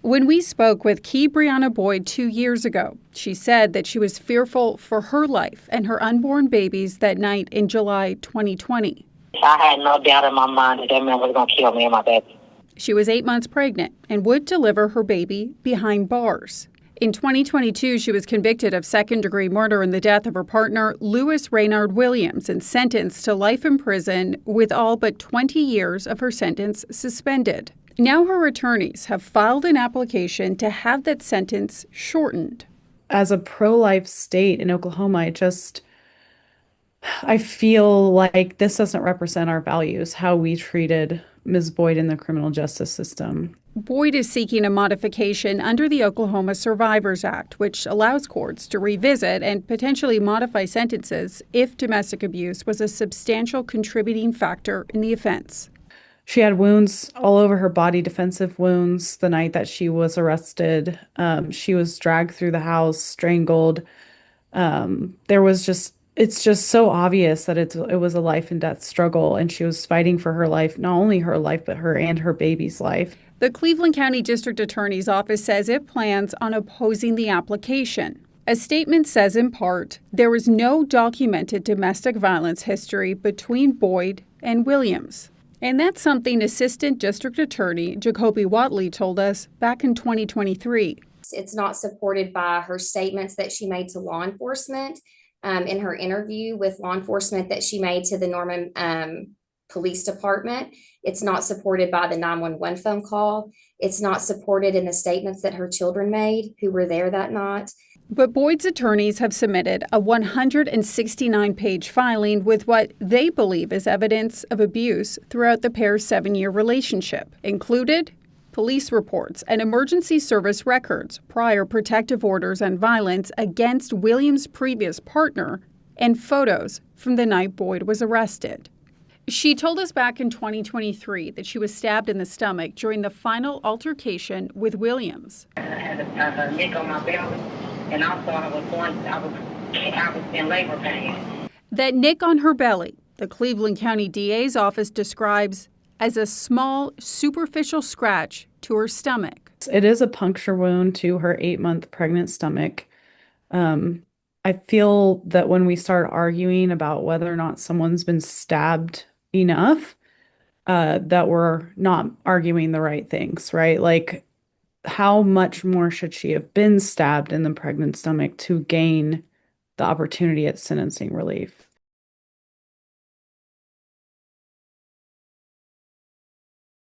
When we spoke with Key Brianna Boyd 2 years ago, she said that she was fearful for her life and her unborn babies that night in July 2020. I had no doubt in my mind that man was going to kill me and my baby. She was 8 months pregnant and would deliver her baby behind bars. In 2022, she was convicted of second-degree murder in the death of her partner, Lewis Raynard Williams, and sentenced to life in prison with all but 20 years of her sentence suspended. Now her attorneys have filed an application to have that sentence shortened. As a pro-life state in Oklahoma, I feel like this doesn't represent our values, how we treated Ms. Boyd in the criminal justice system. Boyd is seeking a modification under the Oklahoma Survivors Act, which allows courts to revisit and potentially modify sentences if domestic abuse was a substantial contributing factor in the offense. She had wounds all over her body, defensive wounds, the night that she was arrested. She was dragged through the house, strangled. It's just so obvious that it was a life and death struggle, and she was fighting for her life, not only her life, but her and her baby's life. The Cleveland County District Attorney's Office says it plans on opposing the application. A statement says, in part, there is no documented domestic violence history between Boyd and Williams. And that's something Assistant District Attorney Jacoby Watley told us back in 2023. It's not supported by her statements that she made to law enforcement, in her interview with law enforcement that she made to the Norman Police Department. It's not supported by the 911 phone call. It's not supported in the statements that her children made who were there that night. But Boyd's attorneys have submitted a 169-page filing with what they believe is evidence of abuse throughout the pair's 7-year relationship. Included police reports and emergency service records, prior protective orders and violence against Williams' previous partner, and photos from the night Boyd was arrested. She told us back in 2023 that she was stabbed in the stomach during the final altercation with Williams. I had a nick on my belly, and also I was in labor pain. That nick on her belly, the Cleveland County DA's office describes as a small, superficial scratch to her stomach. It is a puncture wound to her 8-month pregnant stomach. I feel that when we start arguing about whether or not someone's been stabbed enough, that we're not arguing the right things, right? Like, how much more should she have been stabbed in the pregnant stomach to gain the opportunity at sentencing relief?